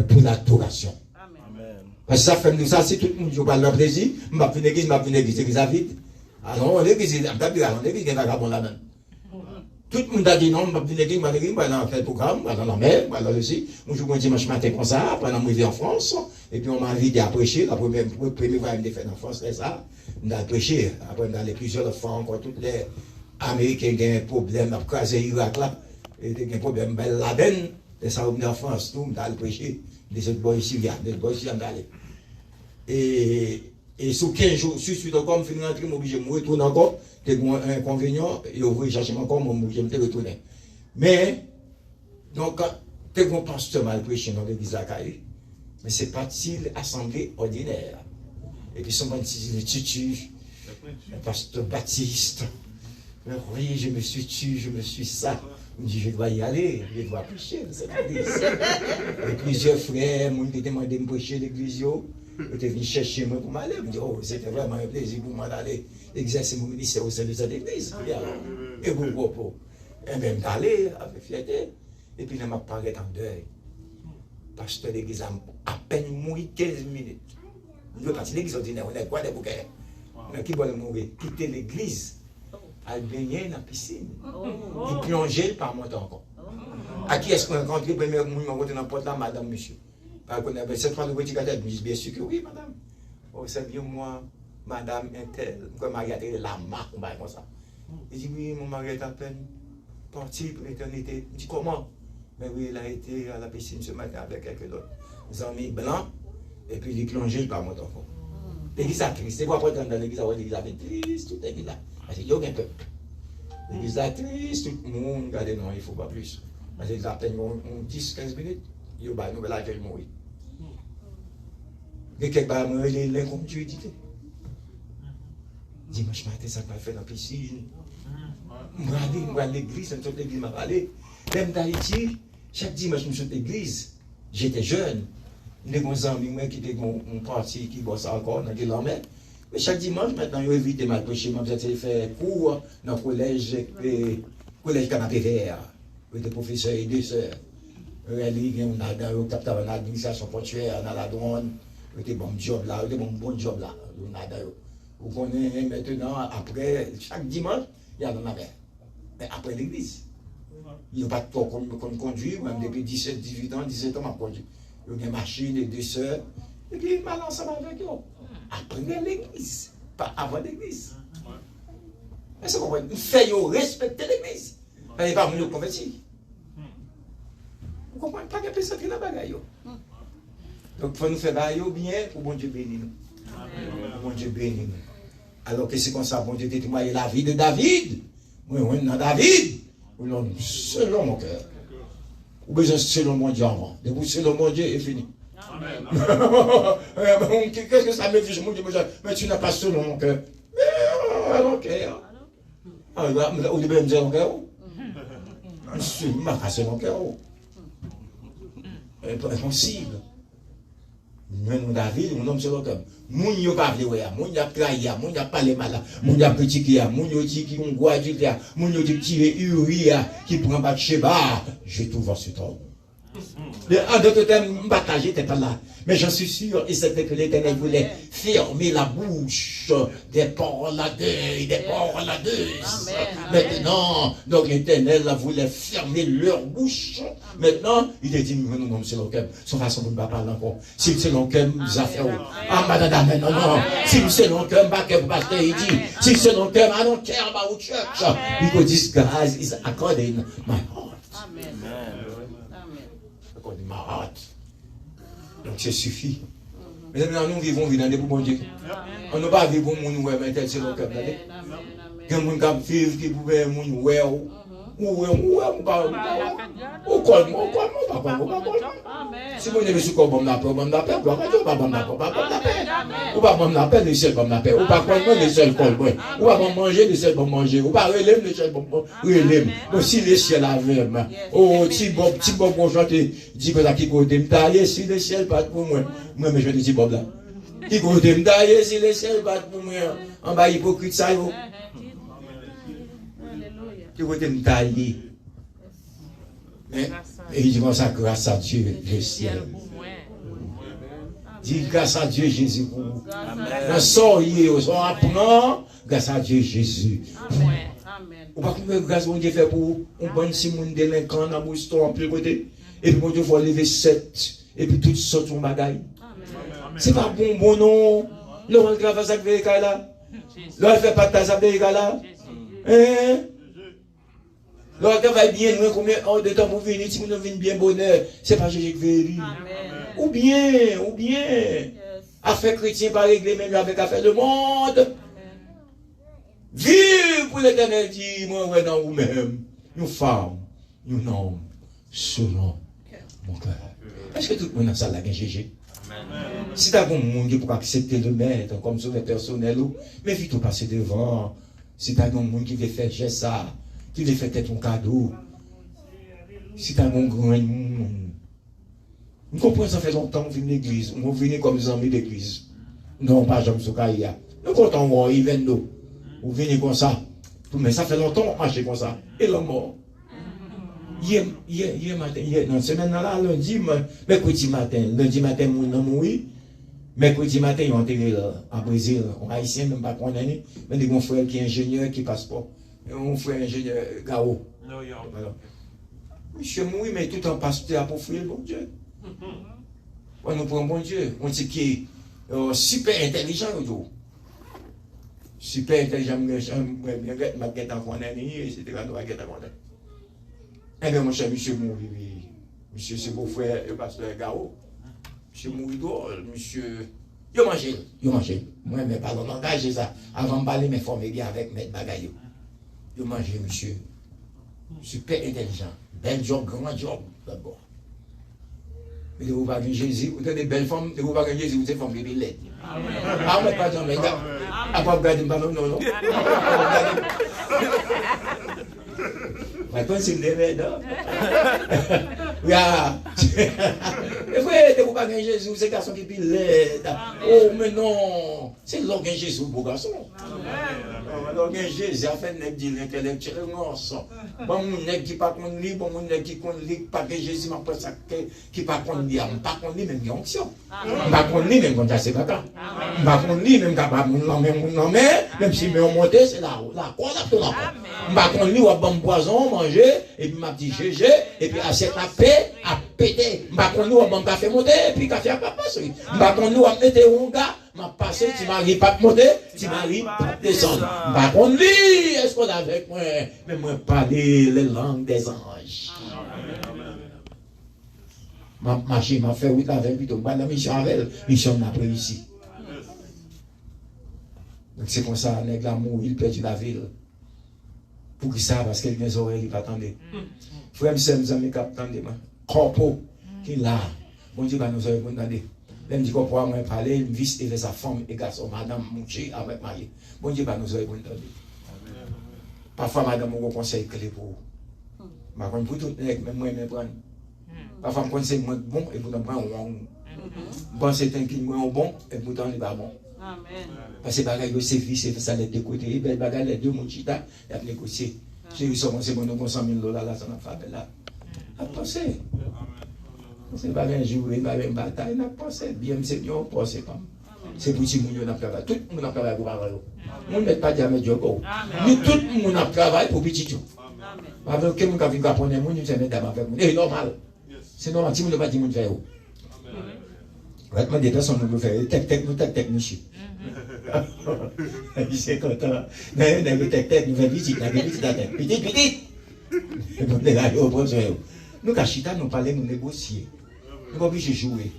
Pour l'adoration. Parce que ça fait nous ça, si tout le monde joue pas leur plaisir, je vais venir l'église, l'église à vide. Ah non, l'église, il y a vagabond là-même. Tout le monde a dit non, je vais venir l'église, je vais dans quel programme, je vais dans la mer, je vais dans le site. Je joue un dimanche matin comme ça, pendant que je vais en France. Et puis on m'a invité à prêcher. La première fois que je l'ai fait en France, c'est ça. On a prêché. Après, on a allé plusieurs fois encore. Toutes les Américains qui ont un problème, à craser l'Irak là. Et qui ont un problème, Ben Laden. Et ça, on est en France, tout, on a allé prêcher. Des autres boys syriens, des boys syriens d'aller. Et sous 15 jours, suite encore, je suis rentré, je suis obligé de me retourner encore. C'est un inconvénient. Et on va chercher encore, je suis obligé de me retourner. Mais, donc, tu es un pasteur mal prêché dans l'église à Caï. Mais c'est pas-il assemblée ordinaire. Et puis, son petit tutu, le pasteur Baptiste. Oui, je me suis tué, je me suis ça. Il me dit, je dois y aller, je dois prêcher dans cette église. Et plusieurs frères m'ont demandé de me prêcher l'église. Ils étaient venus chercher moi pour m'aller. Ils me dit, oh, c'était vraiment un plaisir pour moi d'aller exercer mon ministère au sein de cette église. Et pour et même d'aller avec fierté. Et puis, il m'a parlé en deuil. Pasteur de l'église a à peine mouru 15 minutes. Je veux partir de l'église ordinaire, on est quoi des bouquets. Mais qui va mourir? Quitter l'église, aller baigner dans la piscine. Et plonger par mon temps encore. À qui est-ce qu'on a rencontré? Premier mois, on rentre dans la porte là, madame, monsieur. Cette fois, le petit gars, je dis bien sûr que oui, madame. Oh, c'est bien moi, madame, un tel. Comme Marie a été la marque, on va comme ça. Il dit oui, mon mari est à peine parti pour l'éternité. Je dis comment? Mais oui, il a été à la piscine ce matin avec quelques autres amis blancs, et puis il est plongé par mon enfant. L'église a triste. C'est pourquoi dans l'église, l'église a triste, toute l'église là. Parce qu'il y a aucun peuple. L'église a triste, tout le monde, regardez, non, il ne faut pas plus. Parce qu'ils atteignent 10-15 minutes, il y a une nouvelle accueil mourir. Et quelque part, l'incongruité. Dimanche matin, ça m'a fait dans la piscine. Je vais à l'église, toute l'église m'a parlé. Même d'Haïti, chaque dimanche, je suis à l'église. J'étais jeune. Il y a des amis qui étaient un parti qui bosse encore dans l'armée. Mais chaque dimanche, maintenant, ils évitent de m'approcher. J'ai fait cours dans le collège Canapé Vert. Des professeurs et des sœurs. On a dans l'administration portuaire, on a la douane. C'était bon job là, c'était bon job là. Vous connaissez maintenant, après, chaque dimanche, il y a dans la mer. Mais après l'église. Il n'y a pas de temps qu'on conduit, même depuis 17 ans, je conduis. Il y a des machines, et des sœurs, et puis il m'a ensemble avec eux. Après l'église, pas avant l'église. Mais c'est quoi? Il fait respecter l'église. Il n'y a pas de converti. Vous comprenez pas qu'il y a personne qui n'a pas bagaille. Donc il faut nous faire bagaille bien pour bon Dieu bénir nous. Bon Dieu bénir nous. Alors que c'est comme ça, bon Dieu témoigne la vie de David. Oui, on est dans David. Selon mon cœur. Ou besoin selon mon Dieu avant. Debout selon mon Dieu est fini. Qu'est-ce que ça me fait? Mon Dieu, mais tu n'as pas selon mon cœur. Mais mon cœur. Au début, je me disais mon cœur. Je suis pas selon mon cœur. Impossible. Nous, David, mon homme selon le cœur. Moun yo pa vle wè, moun yo trahi, moun yo parlé mal, moun yo critiqué, moun yo dit qui on goût moun yo dit tirer Uri qui prend Bathsheba, je trouve en ce temps. En d'autres termes, bataille n'était pas là. Mais j'en suis sûr, et c'était que l'Éternel voulait fermer la bouche des porcs-ladeuils, des porcs-ladeuses. Maintenant, donc l'Éternel voulait fermer leur bouche. Maintenant, il a dit, non, non, c'est l'enquête. Son façon de ne pas parler encore. Si c'est l'enquête, nous avons fait. Ah, madame, non, non. Si c'est l'enquête, pasteur, il dit, si c'est l'enquête, I don't care about church. Because this God is according my heart. Amen. According my heart. Donc, c'est suffit. Mais maintenant, nous vivons dans des bons Dieu. On ne pas vivre pour nous, mais c'est l'enquête. Il y a des gens qui vivent, qui pouvaient nous voir. Si vous n'avez pas bon appel, bon appel, ou pas bon appel, le seul bon appel, ou pas le seul bon appel, ou pas bon manger, le seul bon manger, ou pas relève, le seul bon relève. Si le ciel avait, oh, si bon bon chanter, dit que ça qui côté m'tailler, si le ciel pas pour moi, moi, mais je dis Bob là. Qui côté m'tailler, si le ciel pas pour moi, en bas hypocrite ça, yo. Qui côté m'tailler. Et il dit comme ça, grâce à Dieu, le ciel. Dis grâce à Dieu, Jésus pour vous. On sort hier, on apprend, grâce à Dieu, Jésus. Ou pas que grâce à Dieu fait pour vous, on prend si mon délinquant dans mon histoire en plus côté, et puis mon Dieu va lever 7, et puis tout sorte son bagaille. C'est pas bon non. L'on grave à ça que là. L'on fait pas de ta ça là. Hein? L'on travaille bien, nous, combien de temps pour venir, si vous venez bien bonheur, c'est pas Jésus qui veut dire. Ou bien, affaire chrétien pas régler même avec affaire de monde. Vive pour l'Éternel dit, moi, ouais, dans vous-même, nous femmes, nous noms, selon mon cœur. Est-ce que tout le monde a ça là, Jésus? Si tu as un monde qui peut accepter le maître comme sauveur personnel, mais vite au passer devant. Si tu as un monde qui veut faire ça, qui veut faire ton cadeau. Si tu as un grand monde. Nous comprenons, ça fait longtemps qu'on vient de l'église. On vient comme des amis d'église. Non, pas jamais ce cas. Nous comptons voir, ils viennent nous. Vous venez comme ça. Mais ça fait longtemps qu'on marche comme ça. Et l'homme mort. Hier matin, non, semaine là, lundi matin, mon nom mourir. Mercredi matin, ils ont enterré en Brésil. On haïtien, même pas condamné. Mais il y a mon frère qui est ingénieur, qui passe pas. Mon frère ingénieur, Gao. Monsieur mourir, mais tout en pasteur pour fuir le bon Dieu. On nous prend bon Dieu. On dit qu'il est super intelligent. Super intelligent, ma guette en condamné, c'était quand on va guette en condamné. Eh bien, mon cher monsieur mourir, monsieur, c'est beau frère, le pasteur Gao. Monsieur mourir drôle, monsieur. Yo mangé. Moi, mais pas l'engagé ça. Avant de parler, mais formé bien avec mes bagailles. Yo mangé, monsieur. Super intelligent. Bel job, grand job, d'abord. Mais vous pas gagner Jésus, vous avez des belles femmes, vous pas gagner Jésus, vous êtes femme qui est laide. Ah, mais pas jamais, à pas regarder, non. Maintenant, c'est une démerde. Oui, et vous vous pas gagner Jésus, c'est garçon qui est laide. Oh, mais non, c'est l'orgue Jésus, beau garçon. L'orgue Jésus, a fait nèg dit l'intellectuel, non, bon, mon nèg qui pas qu'on lit, bon, mon nèg qui qu'on lit, pas que Jésus m'a pas ça, qui pas qu'on lit, pas qu'on lit, même qui onction. Pas qu'on lit, même quand c'est pas pas qu'on lit, même capable, même si me monter, c'est là, quoi, là, tout là. Pas qu'on lit, ou à bon poison, manger, et puis m'a dit GG, et puis assiette à paix, à péter. Pas qu'on lit, ou à bon café monter, et puis café à pas passer. Pas qu'on lit, ou à mettre un gars, m'a passé, tu m'arrives pas de monter, tu m'arrives pas de descendre. Pas qu'on lit, est-ce qu'on a avec moi, mais moi parler les langues des anges. Ma marché m'a fait 8 avec lui, donc la mission avec elle, mission n'a pas réussi. Donc c'est comme ça, nèg l'amour, il perd la ville. Pour qui ça, parce qu'il y a des oreilles, il va attendre. Frère, mes amis qui attendent, corpo, qui là, bon Dieu va nous oreilles pour entendre. Même dit qu'on pourra me parler, il visite sa femme et garçon, madame Mouché avec marié. Bon Dieu va nous oreilles pour entendre. Parfois, madame, on conseille clé pour vous. Par contre, pour tout le monde, même moi, je prends. Parfois, je conseille moins bon et vous n'en prenez pas. Bon, c'est un qui est moins bon et pourtant, il n'est pas bon. Parce que les bagages, c'est vie, c'est ça, les deux côtés. Les bagages, les deux, mon chita, il a négocié. J'ai eu ça, c'est bon, $100 000 là, ça n'a pas fait là. À penser. C'est pas un jour, il va y avoir une bataille, n'a pas pensé bien, c'est bien, on pense pas. C'est pour si nous avons travaillé. Tout le monde a travaillé pour avoir. On ne met pas diamètre de corps. Nous, tout le monde a travaillé pour petit tout. Avec quelqu'un qui a vu qu'on est, nous sommes des dames avec nous. C'est normal. C'est normal. Si nous ne pas dire, nous faisons. Vraiment, des personnes nous font tech, nous chie. C'est content. Nous avons tech, nous faisons petit, petit. Nous, quand chita, nous parlons, nous négocier. Nous obligés de jouer.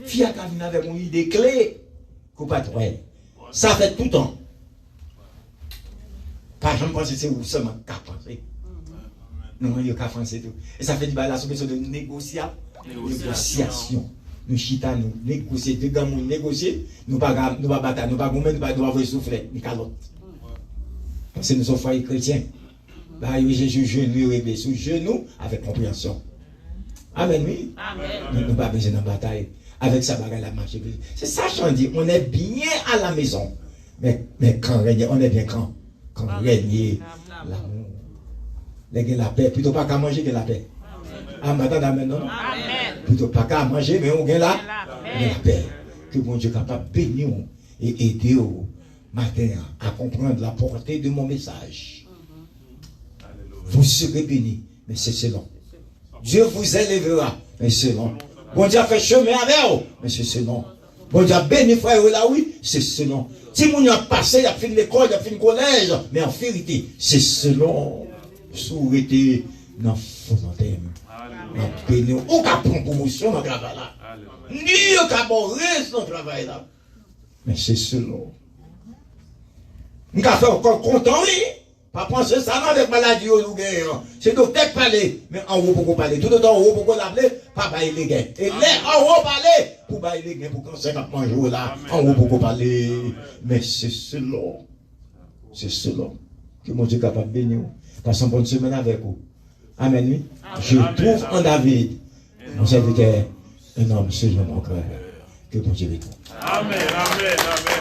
Fia qui vient avec une idée clé. Ça fait tout le temps. Par exemple, je pense que c'est vous seulement qu'à penser. Nous, on qu'à penser tout. Et ça fait du bal, la solution de négociation. Nous chita, nous négocier, deux gars, nous négocier, nous pas battre, nous pas gommer, nous pas avoir souffler, ni calotte. Parce que nous sommes frères chrétiens. Bah, Jésus genou, sous genou, avec compréhension. Amen, oui. Nous n'avons pas besoin de bataille. Avec sa bagarre, la marche. C'est ça, je dis. On est bien à la maison. Mais quand règne, on est bien quand règne l'amour. La paix. Plutôt pas qu'à manger que la paix. Amen. Amen. Plutôt pas qu'à manger, mais on gagne la paix. Que mon Dieu est capable de bénir et aider au matin à comprendre la portée de mon message. Vous serez bénis, mais c'est selon. Dieu vous élèvera, mais c'est selon. Bon Dieu a fait chemin avec vous, mais c'est selon. Bon Dieu a béni frère là, oui, c'est selon. Si vous a passé, il a fini l'école, il a fini le collège, mais en vérité, c'est selon. Souhaité dans la volonté. Béni, ou qu'à prendre promotion dans le travail là. Ni ou qu'à rester dans le travail là. Mais c'est selon. Nous avons fait encore content, oui. Pas penser ça avec maladie ou gain. C'est docteur parler, mais en haut pour parler. Tout le temps en haut pour l'appeler, pas bailler les gains. Et là, en haut parler, pour bailler les gains, pour qu'on s'en mange là, en haut pour parler. Mais c'est selon. C'est selon. Que mon Dieu est capable de bénir. Passons une bonne semaine avec vous. Amen, oui. Je trouve en David, mon serviteur, un homme selon mon cœur. Que mon Dieu bénisse. Amen, amen, amen.